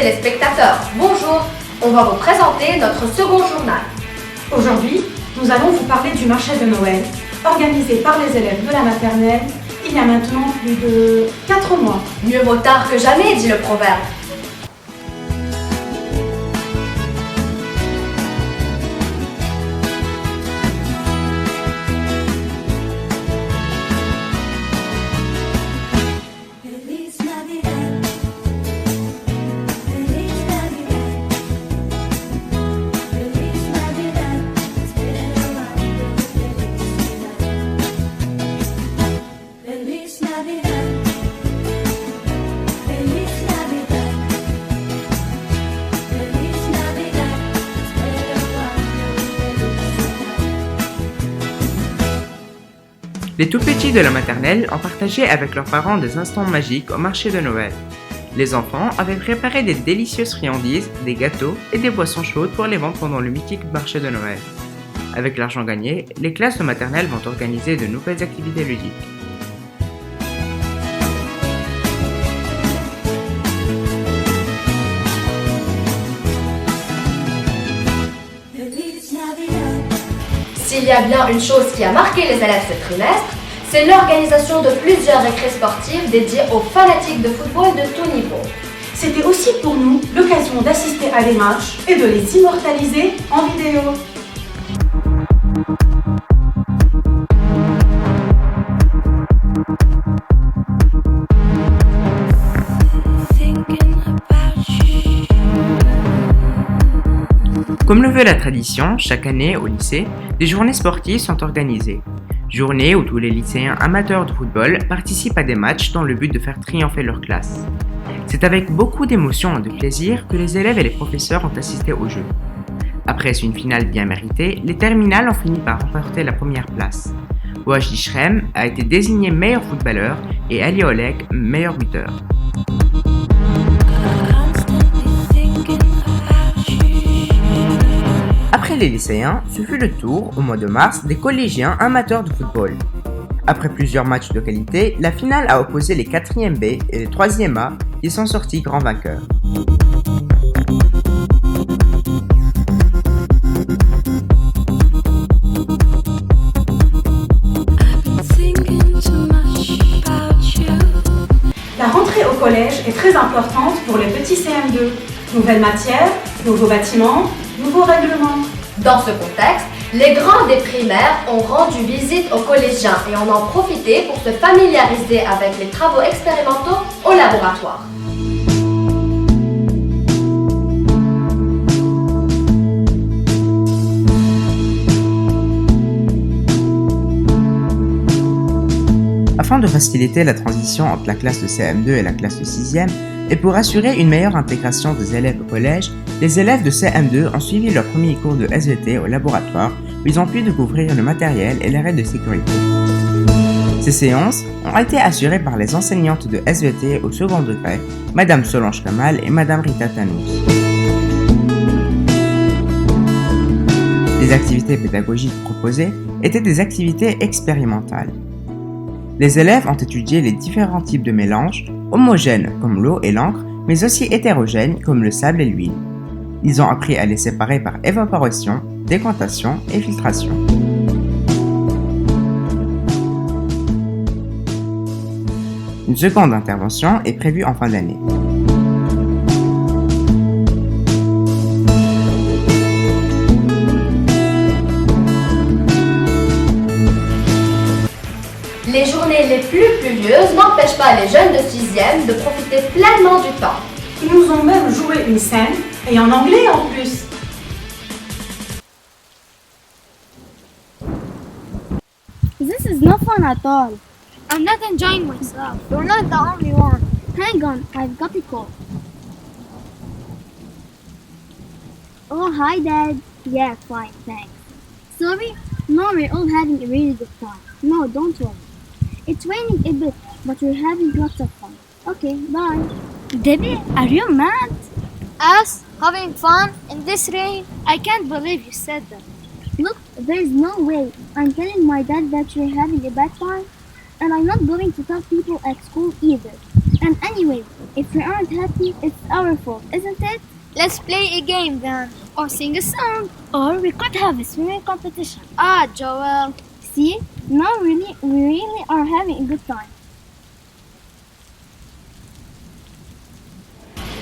téléspectateurs, bonjour. On va vous présenter notre second journal. Aujourd'hui, nous allons vous parler du marché de Noël, organisé par les élèves de la maternelle il y a maintenant plus de 4 mois. Mieux vaut tard que jamais, dit le proverbe. Les tout-petits de la maternelle ont partagé avec leurs parents des instants magiques au marché de Noël. Les enfants avaient préparé des délicieuses friandises, des gâteaux et des boissons chaudes pour les vendre pendant le mythique marché de Noël. Avec l'argent gagné, les classes de maternelle vont organiser de nouvelles activités ludiques. S'il y a bien une chose qui a marqué les élèves ce trimestre, c'est l'organisation de plusieurs récrés sportifs dédiés aux fanatiques de football de tout niveau. C'était aussi pour nous l'occasion d'assister à des matchs et de les immortaliser en vidéo. Comme le veut la tradition, chaque année au lycée, des journées sportives sont organisées. Journées où tous les lycéens amateurs de football participent à des matchs dans le but de faire triompher leur classe. C'est avec beaucoup d'émotion et de plaisir que les élèves et les professeurs ont assisté au jeu. Après une finale bien méritée, les terminales ont fini par remporter la première place. Wajdi Shrem a été désigné meilleur footballeur et Ali Oleg meilleur buteur. Après les lycéens, ce fut le tour, au mois de mars, des collégiens amateurs de football. Après plusieurs matchs de qualité, la finale a opposé les 4e B et les 3e A qui sont sortis grands vainqueurs. La rentrée au collège est très importante pour les petits CM2. Nouvelles matières, nouveaux bâtiments, nouveaux règlements. Dans ce contexte, les grands des primaires ont rendu visite aux collégiens et en ont profité pour se familiariser avec les travaux expérimentaux au laboratoire. Afin de faciliter la transition entre la classe de CM2 et la classe de 6e, et pour assurer une meilleure intégration des élèves au collège, les élèves de CM2 ont suivi leur premier cours de SVT au laboratoire où ils ont pu découvrir le matériel et les règles de sécurité. Ces séances ont été assurées par les enseignantes de SVT au second degré, Madame Solange Kamal et Madame Rita Tanous. Les activités pédagogiques proposées étaient des activités expérimentales. Les élèves ont étudié les différents types de mélanges, homogènes comme l'eau et l'encre, mais aussi hétérogènes comme le sable et l'huile. Ils ont appris à les séparer par évaporation, décantation et filtration. Une seconde intervention est prévue en fin d'année. Les journées les plus pluvieuses n'empêchent pas les jeunes de 6e de profiter pleinement du temps. Ils nous ont même joué une scène, et en anglais en plus. This is not fun at all. I'm not enjoying myself. You're not the only one. Hang on, I've got a call. Oh, hi, Dad. Yeah, fine, thanks. Sorry? No, we're all having a really good time. No, don't worry. It's raining a bit, but we're having lots of fun. Okay, bye. Debbie, are you mad? Us? Having fun in this rain? I can't believe you said that. Look, there's no way. I'm telling my dad that you're having a bad time, and I'm not going to tell people at school either. And anyway, if we aren't happy, it's our fault, isn't it? Let's play a game then. Or sing a song. Or we could have a swimming competition. Ah, Joel. See? Now we really are having a good time.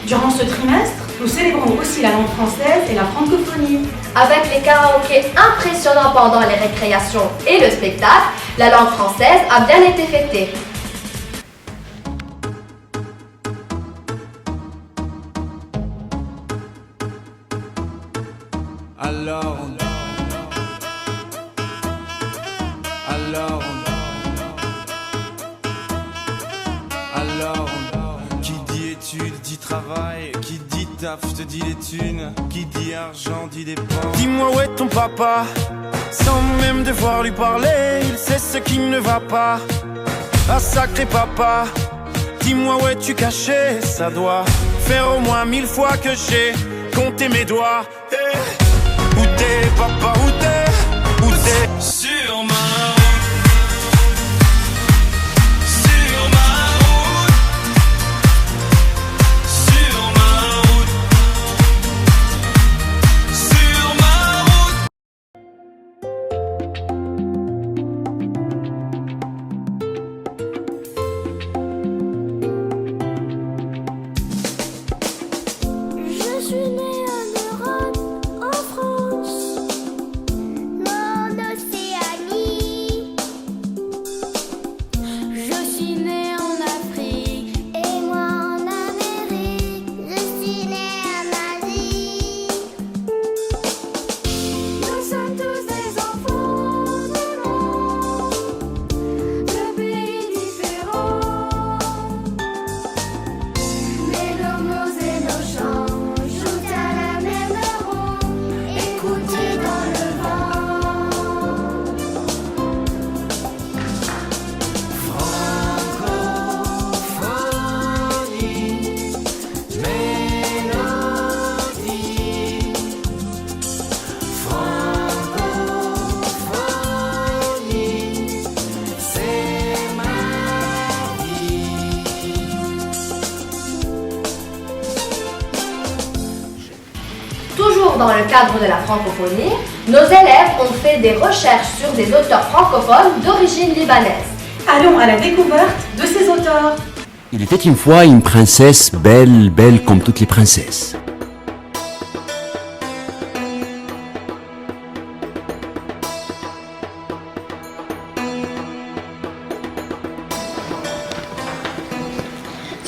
Durant ce trimestre, nous célébrons aussi la langue française et la francophonie. Avec les karaokés impressionnants pendant les récréations et le spectacle, la langue française a bien été fêtée. Alors, qui dit études dit travail, qui dit taf te dit les thunes, qui dit argent dit dépenses. Dis-moi où est ton papa, sans même devoir lui parler, il sait ce qui ne va pas. Ah sacré papa, dis-moi où es-tu caché, ça doit faire au moins 1000 fois que j'ai compté mes doigts. Hey. Où t'es papa, où t'es, où t'es? Sur ma Toujours dans le cadre de la francophonie, nos élèves ont fait des recherches sur des auteurs francophones d'origine libanaise. Allons à la découverte de ces auteurs. Il était une fois une princesse belle, belle comme toutes les princesses.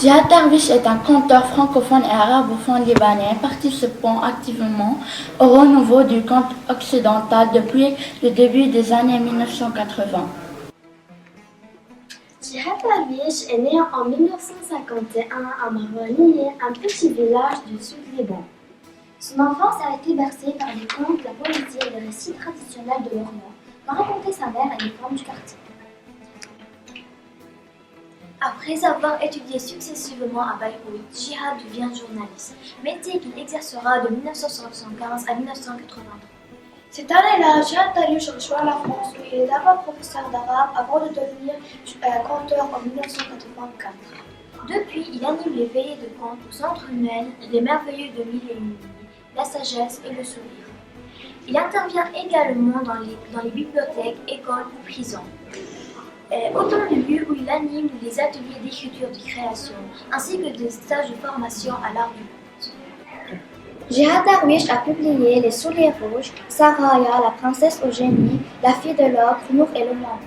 Jihad Darwish est un conteur francophone et arabophone libanais participant activement au renouveau du conte occidental depuis le début des années 1980. Jihad Darwish est né en 1951 à Marwaniye, un petit village du sud Liban. Son enfance a été bercée par les contes, la poésie et les récits traditionnels de l'Orient, qu'a raconté sa mère et les femmes du quartier. Après avoir étudié successivement à Beyrouth, Jihad devient journaliste, métier qu'il exercera de 1975 à 1983. Cette année-là, Jihad Darwish rejoint la France où il est d'abord professeur d'arabe avant de devenir conteur en 1984. Depuis, il anime les veillées de contes où s'entremêlent les merveilleux de mille et une nuits, la sagesse et le sourire. Il intervient également dans les bibliothèques, écoles ou prisons. Autant de lieux où il anime les ateliers d'écriture de création, ainsi que des stages de formation à l'art du conte. Jihad Darwish a publié Les Souliers Rouges, Saraya, la princesse au génie, La fille de l'ogre, Nour et le Mammon.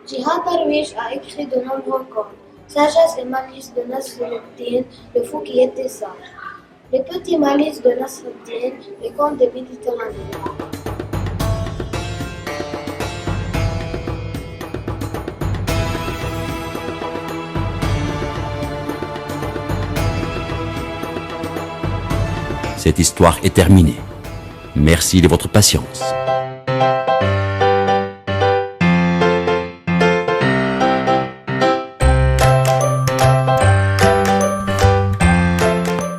Jihad Darwish a écrit de nombreux contes, Sagesse et malice de Nasruddin, le fou qui était sage, Les petits malices de Nasruddin, les contes des Méditerranéens. Cette histoire est terminée. Merci de votre patience.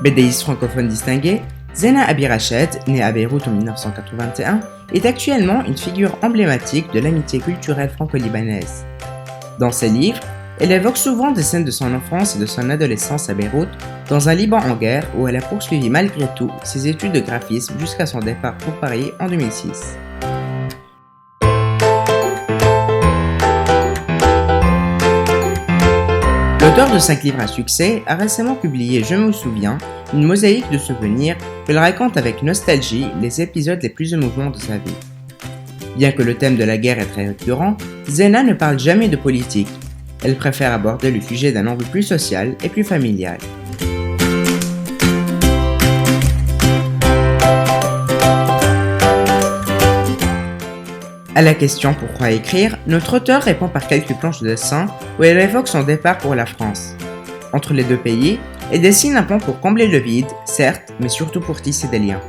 Bédéiste francophone distinguée, Zena Abirached, née à Beyrouth en 1981, est actuellement une figure emblématique de l'amitié culturelle franco-libanaise. Dans ses livres, Elle évoque souvent des scènes de son enfance et de son adolescence à Beyrouth, dans un Liban en guerre où elle a poursuivi malgré tout ses études de graphisme jusqu'à son départ pour Paris en 2006. L'auteur de 5 livres à succès a récemment publié Je me souviens, une mosaïque de souvenirs où elle raconte avec nostalgie les épisodes les plus émouvants de sa vie. Bien que le thème de la guerre est très récurrent, Zena ne parle jamais de politique. Elle préfère aborder le sujet d'un angle plus social et plus familial. À la question « Pourquoi écrire ?», notre auteur répond par quelques planches de dessin où elle évoque son départ pour la France. Entre les deux pays, elle dessine un plan pour combler le vide, certes, mais surtout pour tisser des liens.